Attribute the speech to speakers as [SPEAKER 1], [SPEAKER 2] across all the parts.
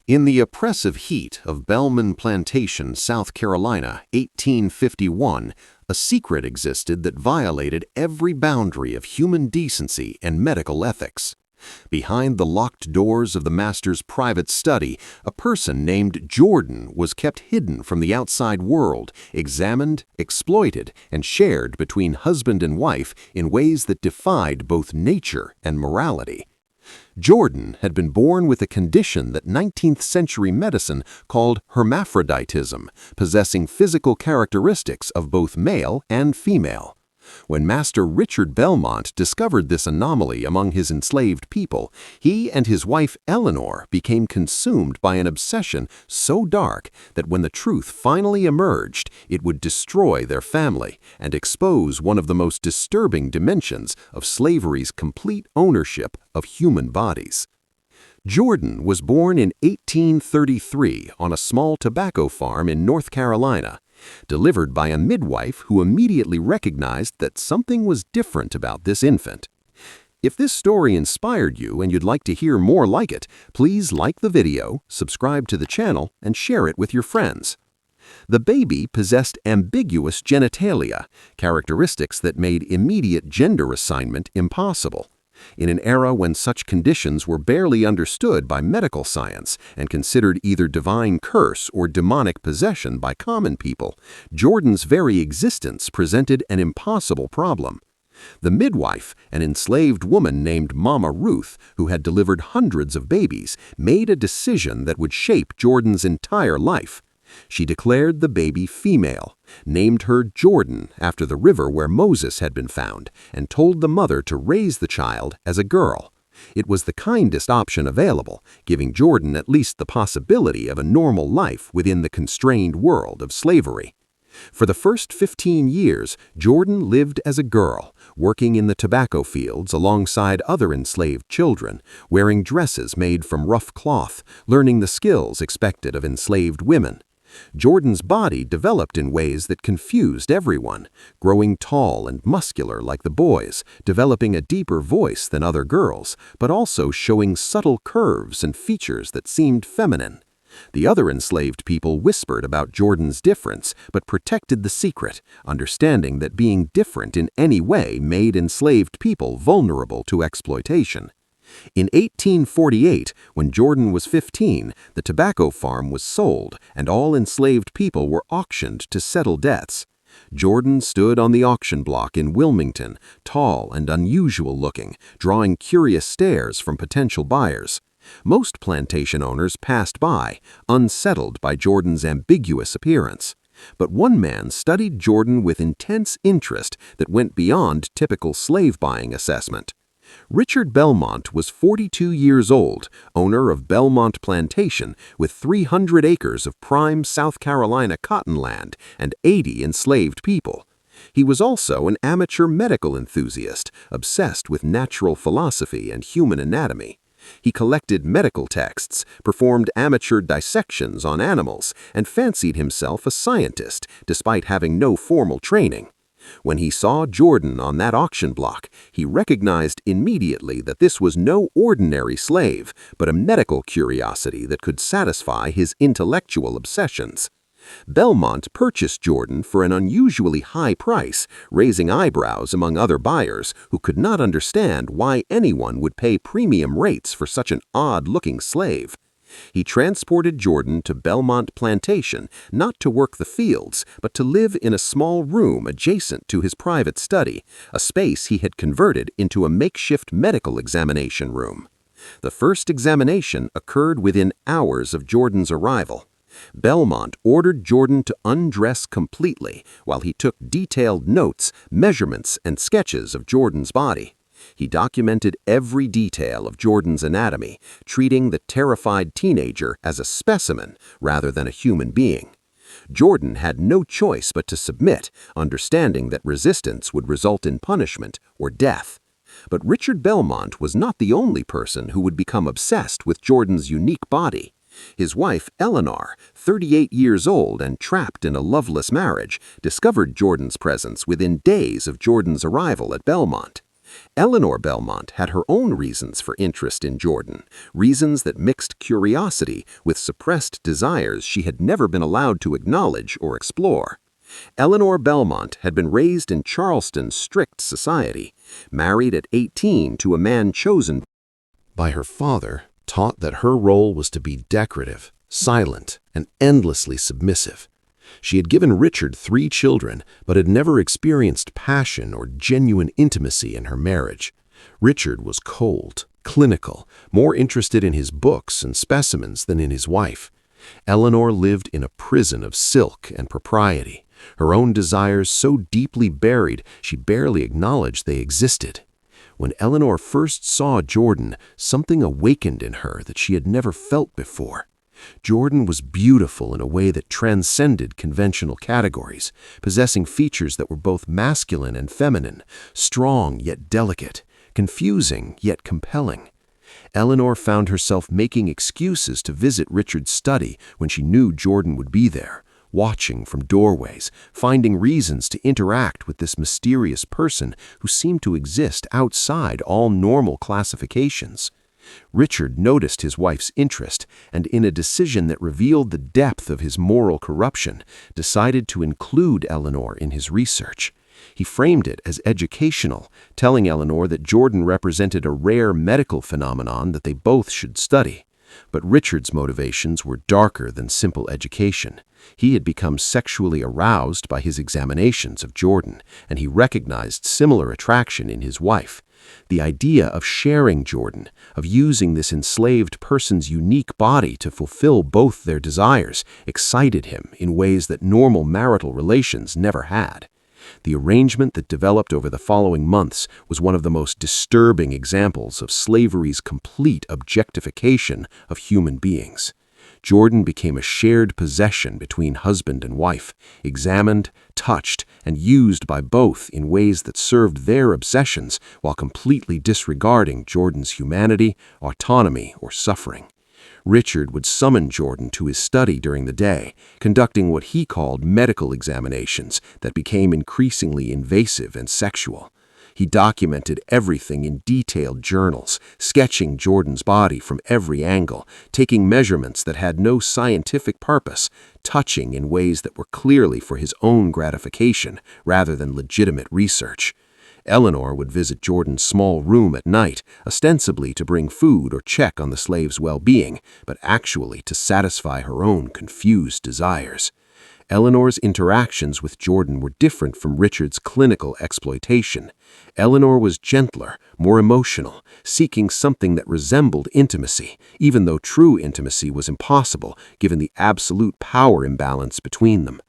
[SPEAKER 1] In the oppressive heat of Belmont Plantation, South Carolina, 1851, a secret existed that violated every boundary of human decency and medical ethics. Behind the locked doors of the master's private study, a person named Jordan was kept hidden from the outside world, examined, exploited, and shared between husband and wife in ways that defied both nature and morality. Jordan had been born with a condition that 19th-century medicine called hermaphroditism, possessing physical characteristics of both male and female. When Master Richard Belmont discovered this anomaly among his enslaved people, he and his wife Eleanor became consumed by an obsession so dark that when the truth finally emerged, it would destroy their family and expose one of the most disturbing dimensions of slavery's complete ownership of human bodies. Jordan was born in 1833 on a small tobacco farm in North Carolina, delivered by a midwife who immediately recognized that something was different about this infant. If this story inspired you and you'd like to hear more like it, please like the video, subscribe to the channel, and share it with your friends. The baby possessed ambiguous genitalia, characteristics that made immediate gender assignment impossible. In an era when such conditions were barely understood by medical science and considered either divine curse or demonic possession by common people, Jordan's very existence presented an impossible problem. The midwife, an enslaved woman named Mama Ruth, who had delivered hundreds of babies, made a decision that would shape Jordan's entire life. She declared the baby female, named her Jordan after the river where Moses had been found, and told the mother to raise the child as a girl. It was the kindest option available, giving Jordan at least the possibility of a normal life within the constrained world of slavery. For the first 15 years, Jordan lived as a girl, working in the tobacco fields alongside other enslaved children, wearing dresses made from rough cloth, learning the skills expected of enslaved women. Jordan's body developed in ways that confused everyone, growing tall and muscular like the boys, developing a deeper voice than other girls, but also showing subtle curves and features that seemed feminine. The other enslaved people whispered about Jordan's difference, but protected the secret, understanding that being different in any way made enslaved people vulnerable to exploitation. In 1848, when Jordan was 15, the tobacco farm was sold and all enslaved people were auctioned to settle debts. Jordan stood on the auction block in Wilmington, tall and unusual looking, drawing curious stares from potential buyers. Most plantation owners passed by, unsettled by Jordan's ambiguous appearance. But one man studied Jordan with intense interest that went beyond typical slave-buying assessment. Richard Belmont was 42 years old, owner of Belmont Plantation with 300 acres of prime South Carolina cotton land and 80 enslaved people. He was also an amateur medical enthusiast, obsessed with natural philosophy and human anatomy. He collected medical texts, performed amateur dissections on animals, and fancied himself a scientist, despite having no formal training. When he saw Jordan on that auction block, he recognized immediately that this was no ordinary slave, but a medical curiosity that could satisfy his intellectual obsessions. Belmont purchased Jordan for an unusually high price, raising eyebrows among other buyers who could not understand why anyone would pay premium rates for such an odd-looking slave. He transported Jordan to Belmont Plantation, not to work the fields, but to live in a small room adjacent to his private study, a space he had converted into a makeshift medical examination room. The first examination occurred within hours of Jordan's arrival. Belmont ordered Jordan to undress completely while he took detailed notes, measurements, and sketches of Jordan's body. He documented every detail of Jordan's anatomy, treating the terrified teenager as a specimen rather than a human being. Jordan had no choice but to submit, understanding that resistance would result in punishment or death. But Richard Belmont was not the only person who would become obsessed with Jordan's unique body. His wife, Eleanor, 38 years old and trapped in a loveless marriage, discovered Jordan's presence within days of Jordan's arrival at Belmont. Eleanor Belmont had her own reasons for interest in Jordan, reasons that mixed curiosity with suppressed desires she had never been allowed to acknowledge or explore. Eleanor Belmont had been raised in Charleston's strict society, married at 18 to a man chosen by her father, taught that her role was to be decorative, silent, and endlessly submissive. She had given Richard 3 children, but had never experienced passion or genuine intimacy in her marriage. Richard was cold, clinical, more interested in his books and specimens than in his wife. Eleanor lived in a prison of silk and propriety, her own desires so deeply buried she barely acknowledged they existed. When Eleanor first saw Jordan, something awakened in her that she had never felt before. Jordan was beautiful in a way that transcended conventional categories, possessing features that were both masculine and feminine, strong yet delicate, confusing yet compelling. Eleanor found herself making excuses to visit Richard's study when she knew Jordan would be there, watching from doorways, finding reasons to interact with this mysterious person who seemed to exist outside all normal classifications. Richard noticed his wife's interest and, in a decision that revealed the depth of his moral corruption, decided to include Eleanor in his research. He framed it as educational, telling Eleanor that Jordan represented a rare medical phenomenon that they both should study. But Richard's motivations were darker than simple education. He had become sexually aroused by his examinations of Jordan, and he recognized similar attraction in his wife. The idea of sharing Jordan, of using this enslaved person's unique body to fulfill both their desires, excited him in ways that normal marital relations never had. The arrangement that developed over the following months was one of the most disturbing examples of slavery's complete objectification of human beings. Jordan became a shared possession between husband and wife, examined, touched, and used by both in ways that served their obsessions while completely disregarding Jordan's humanity, autonomy, or suffering. Richard would summon Jordan to his study during the day, conducting what he called medical examinations that became increasingly invasive and sexual. He documented everything in detailed journals, sketching Jordan's body from every angle, taking measurements that had no scientific purpose, touching in ways that were clearly for his own gratification rather than legitimate research. Eleanor would visit Jordan's small room at night, ostensibly to bring food or check on the slave's well-being, but actually to satisfy her own confused desires. Eleanor's interactions with Jordan were different from Richard's clinical exploitation. Eleanor was gentler, more emotional, seeking something that resembled intimacy, even though true intimacy was impossible given the absolute power imbalance between them.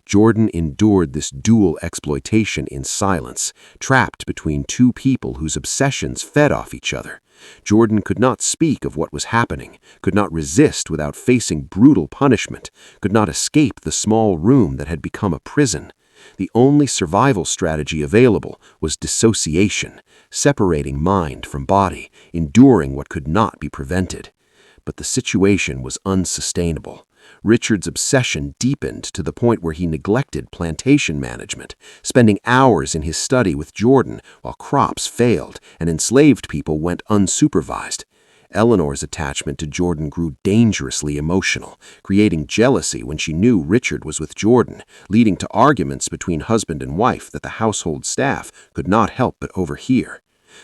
[SPEAKER 1] Jordan endured this dual exploitation in silence, trapped between two people whose obsessions fed off each other. Jordan could not speak of what was happening, could not resist without facing brutal punishment, could not escape the small room that had become a prison. The only survival strategy available was dissociation, separating mind from body, enduring what could not be prevented. But the situation was unsustainable. Richard's obsession deepened to the point where he neglected plantation management, spending hours in his study with Jordan while crops failed and enslaved people went unsupervised. Eleanor's attachment to Jordan grew dangerously emotional, creating jealousy when she knew Richard was with Jordan, leading to arguments between husband and wife that the household staff could not help but overhear.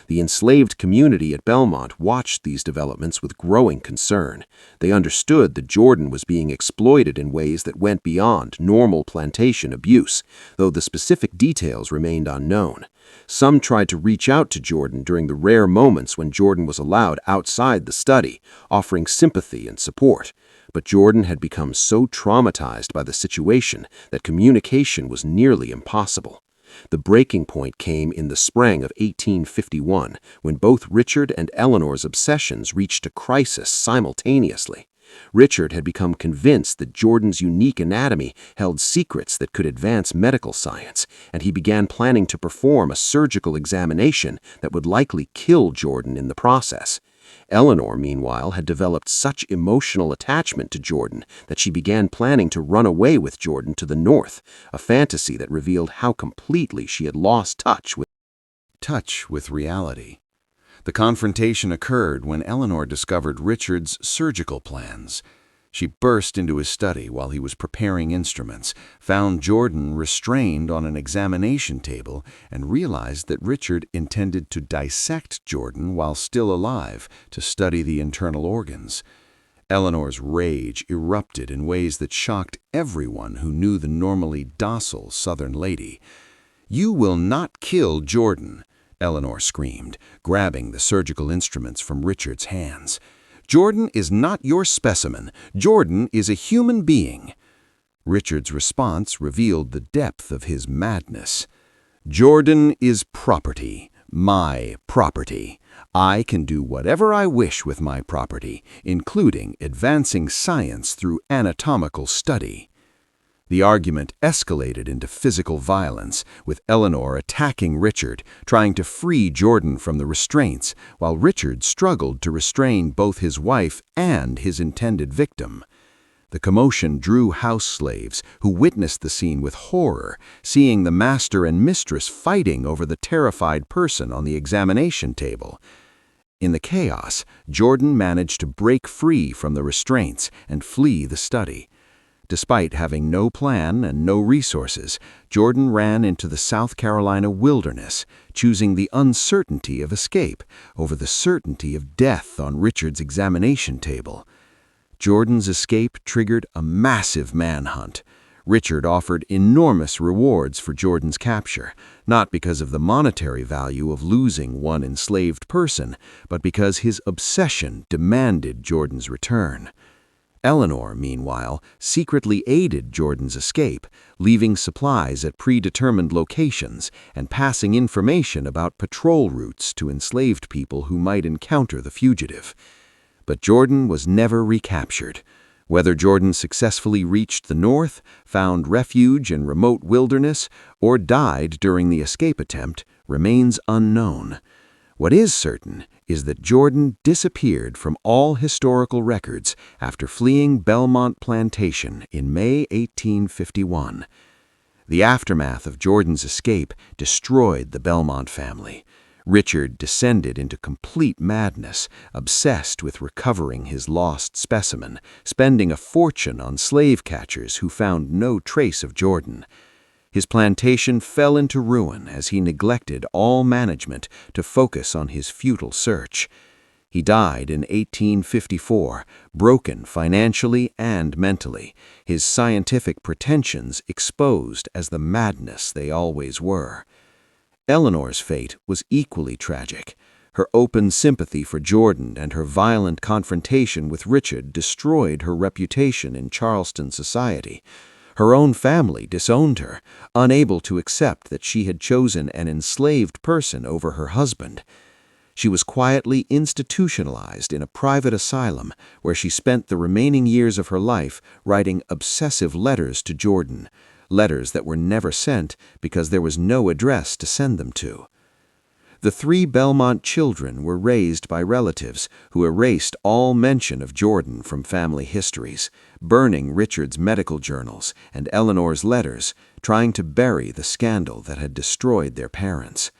[SPEAKER 1] The enslaved community at Belmont watched these developments with growing concern. They understood that Jordan was being exploited in ways that went beyond normal plantation abuse, though the specific details remained unknown. Some tried to reach out to Jordan during the rare moments when Jordan was allowed outside the study, offering sympathy and support. But Jordan had become so traumatized by the situation that communication was nearly impossible. The breaking point came in the spring of 1851, when both Richard and Eleanor's obsessions reached a crisis simultaneously. Richard had become convinced that Jordan's unique anatomy held secrets that could advance medical science, and he began planning to perform a surgical examination that would likely kill Jordan in the process. Eleanor, meanwhile, had developed such emotional attachment to Jordan that she began planning to run away with Jordan to the north, a fantasy that revealed how completely she had lost touch with touch with reality. The confrontation occurred when Eleanor discovered Richard's surgical plans. She burst into his study while he was preparing instruments, found Jordan restrained on an examination table, and realized that Richard intended to dissect Jordan while still alive to study the internal organs. Eleanor's rage erupted in ways that shocked everyone who knew the normally docile Southern lady. "You will not kill Jordan," Eleanor screamed, grabbing the surgical instruments from Richard's hands. "Jordan is not your specimen. Jordan is a human being." Richard's response revealed the depth of his madness. "Jordan is property, my property. I can do whatever I wish with my property, including advancing science through anatomical study." The argument escalated into physical violence, with Eleanor attacking Richard, trying to free Jordan from the restraints, while Richard struggled to restrain both his wife and his intended victim. The commotion drew house slaves, who witnessed the scene with horror, seeing the master and mistress fighting over the terrified person on the examination table. In the chaos, Jordan managed to break free from the restraints and flee the study. Despite having no plan and no resources, Jordan ran into the South Carolina wilderness, choosing the uncertainty of escape over the certainty of death on Richard's examination table. Jordan's escape triggered a massive manhunt. Richard offered enormous rewards for Jordan's capture, not because of the monetary value of losing one enslaved person, but because his obsession demanded Jordan's return. Eleanor, meanwhile, secretly aided Jordan's escape, leaving supplies at predetermined locations and passing information about patrol routes to enslaved people who might encounter the fugitive. But Jordan was never recaptured. Whether Jordan successfully reached the north, found refuge in remote wilderness, or died during the escape attempt remains unknown. What is certain is that Jordan disappeared from all historical records after fleeing Belmont Plantation in May 1851. The aftermath of Jordan's escape destroyed the Belmont family. Richard descended into complete madness, obsessed with recovering his lost specimen, spending a fortune on slave catchers who found no trace of Jordan. His plantation fell into ruin as he neglected all management to focus on his futile search. He died in 1854, broken financially and mentally, his scientific pretensions exposed as the madness they always were. Eleanor's fate was equally tragic. Her open sympathy for Jordan and her violent confrontation with Richard destroyed her reputation in Charleston society. Her own family disowned her, unable to accept that she had chosen an enslaved person over her husband. She was quietly institutionalized in a private asylum where she spent the remaining years of her life writing obsessive letters to Jordan, letters that were never sent because there was no address to send them to. The 3 Belmont children were raised by relatives who erased all mention of Jordan from family histories, burning Richard's medical journals and Eleanor's letters, trying to bury the scandal that had destroyed their parents.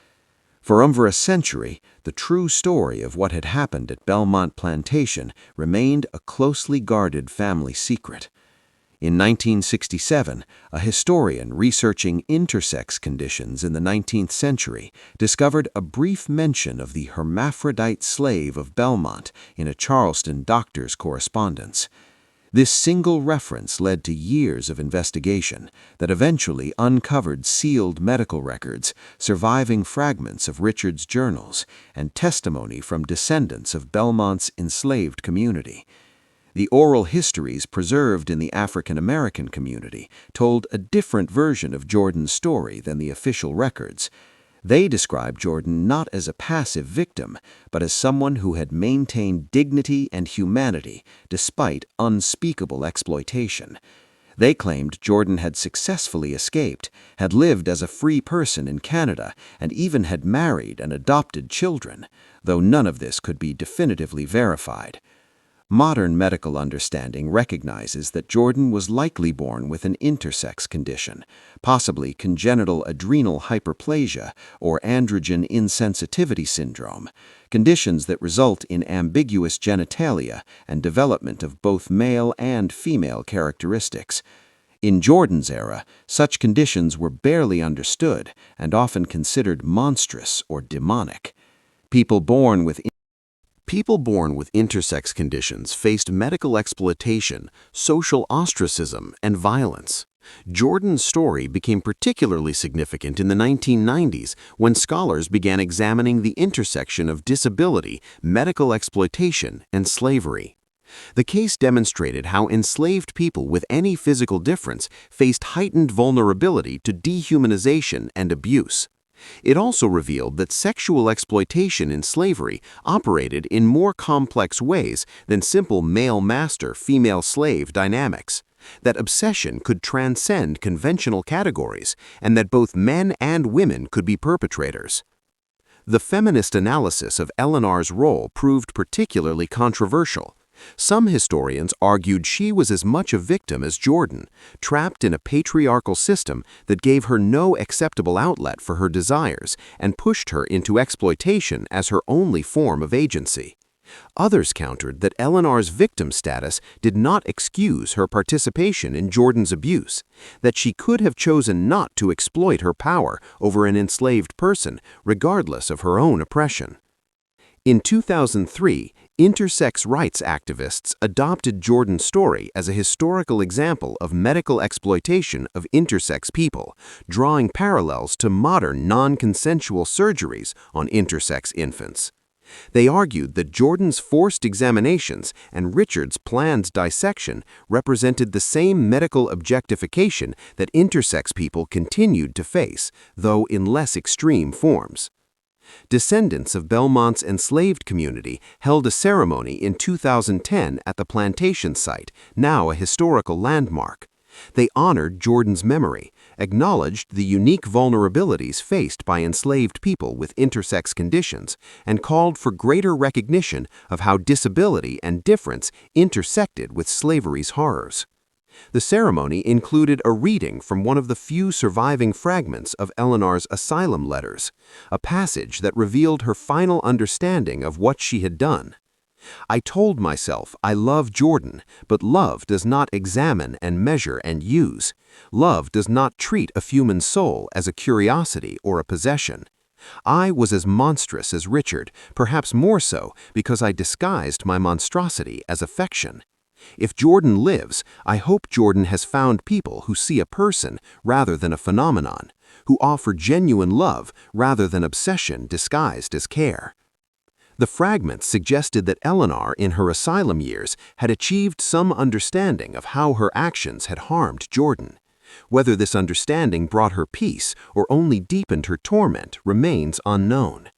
[SPEAKER 1] For over a century, the true story of what had happened at Belmont Plantation remained a closely guarded family secret. In 1967, a historian researching intersex conditions in the 19th century discovered a brief mention of the hermaphrodite slave of Belmont in a Charleston doctor's correspondence. This single reference led to years of investigation that eventually uncovered sealed medical records, surviving fragments of Richard's journals, and testimony from descendants of Belmont's enslaved community. The oral histories preserved in the African American community told a different version of Jordan's story than the official records. They described Jordan not as a passive victim, but as someone who had maintained dignity and humanity despite unspeakable exploitation. They claimed Jordan had successfully escaped, had lived as a free person in Canada, and even had married and adopted children, though none of this could be definitively verified.
[SPEAKER 2] Modern medical understanding recognizes that Jordan was likely born with an intersex condition, possibly congenital adrenal hyperplasia or androgen insensitivity syndrome, conditions that result in ambiguous genitalia and development of both male and female characteristics. In Jordan's era, such conditions were barely understood and often considered monstrous or demonic. People born with
[SPEAKER 1] intersex conditions faced medical exploitation, social ostracism, and violence. Jordan's story became particularly significant in the 1990s when scholars began examining the intersection of disability, medical exploitation, and slavery. The case demonstrated how enslaved people with any physical difference faced heightened vulnerability to dehumanization and abuse. It also revealed that sexual exploitation in slavery operated in more complex ways than simple male-master, female-slave dynamics, that obsession could transcend conventional categories, and that both men and women could be perpetrators. The feminist analysis of Eleanor's role proved particularly controversial. Some historians argued she was as much a victim as Jordan, trapped in a patriarchal system that gave her no acceptable outlet for her desires and pushed her into exploitation as her only form of agency. Others countered that Eleanor's victim status did not excuse her participation in Jordan's abuse, that she could have chosen not to exploit her power over an enslaved person, regardless of her own oppression. In 2003, intersex rights activists adopted Jordan's story as a historical example of medical exploitation of intersex people, drawing parallels to modern non-consensual surgeries on intersex infants. They argued that Jordan's forced examinations and Richard's planned dissection represented the same medical objectification that intersex people continued to face, though in less extreme forms. Descendants of Belmont's enslaved community held a ceremony in 2010 at the plantation site, now a historical landmark. They honored Jordan's memory, acknowledged the unique vulnerabilities faced by enslaved people with intersex conditions, and called for greater recognition of how disability and difference intersected with slavery's horrors. The ceremony included a reading from one of the few surviving fragments of Eleanor's asylum letters, a passage that revealed her final understanding of what she had done. "I told myself I love Jordan, but love does not examine and measure and use. Love does not treat a human soul as a curiosity or a possession. I was as monstrous as Richard, perhaps more so because I disguised my monstrosity as affection. If Jordan lives, I hope Jordan has found people who see a person rather than a phenomenon, who offer genuine love rather than obsession disguised as care." The fragments suggested that Eleanor, in her asylum years, had achieved some understanding of how her actions had harmed Jordan. Whether this understanding brought her peace or only deepened her torment remains unknown.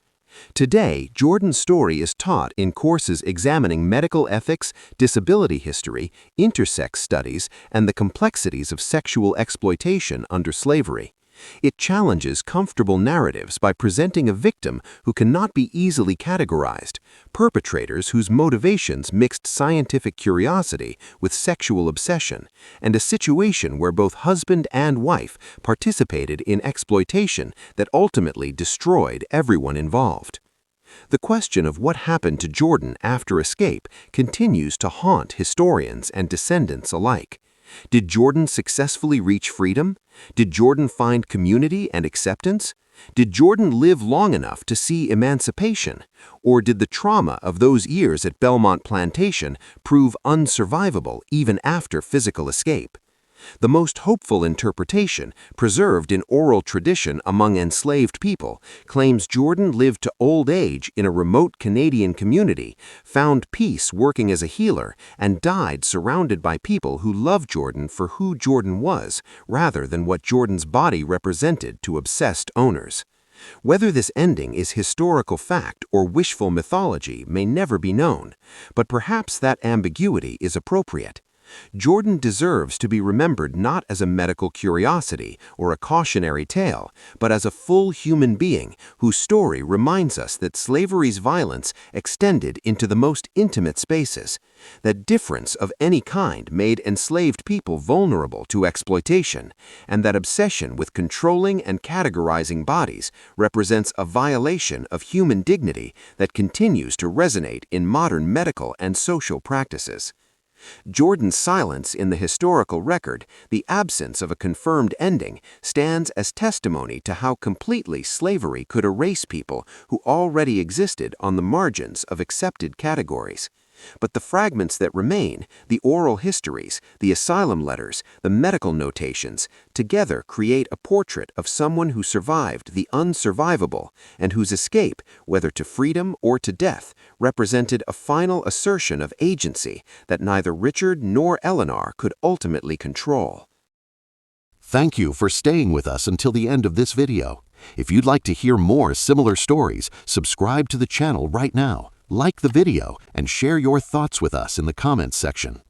[SPEAKER 1] Today, Jordan's story is taught in courses examining medical ethics, disability history, intersex studies, and the complexities of sexual exploitation under slavery. It challenges comfortable narratives by presenting a victim who cannot be easily categorized, perpetrators whose motivations mixed scientific curiosity with sexual obsession, and a situation where both husband and wife participated in exploitation that ultimately destroyed everyone involved. The question of what happened to Jordan after escape continues to haunt historians and descendants alike. Did Jordan successfully reach freedom? Did Jordan find community and acceptance? Did Jordan live long enough to see emancipation? Or did the trauma of those years at Belmont Plantation prove unsurvivable even after physical escape? The most hopeful interpretation, preserved in oral tradition among enslaved people, claims Jordan lived to old age in a remote Canadian community, found peace working as a healer, and died surrounded by people who loved Jordan for who Jordan was, rather than what Jordan's body represented to obsessed owners. Whether this ending is historical fact or wishful mythology may never be known, but perhaps that ambiguity is appropriate.
[SPEAKER 2] Jordan deserves to be remembered not as a medical curiosity or a cautionary tale, but as a full human being whose story reminds us that slavery's violence extended into the most intimate spaces, that difference of any kind made enslaved people vulnerable to exploitation, and that obsession with controlling and categorizing bodies represents a violation of human dignity that continues to resonate in modern medical and social practices. Jordan's silence in the historical record, the absence of a confirmed ending, stands as testimony to how completely slavery could erase people who already existed on the margins of accepted categories. But the fragments that remain, the oral histories, the asylum letters, the medical notations, together create a portrait of someone who survived the unsurvivable and whose escape, whether to freedom or to death, represented a final assertion of agency that neither Richard nor Eleanor could ultimately control.
[SPEAKER 1] Thank you for staying with us until the end of this video. If you'd like to hear more similar stories, subscribe to the channel right now, like the video, and share your thoughts with us in the comments section.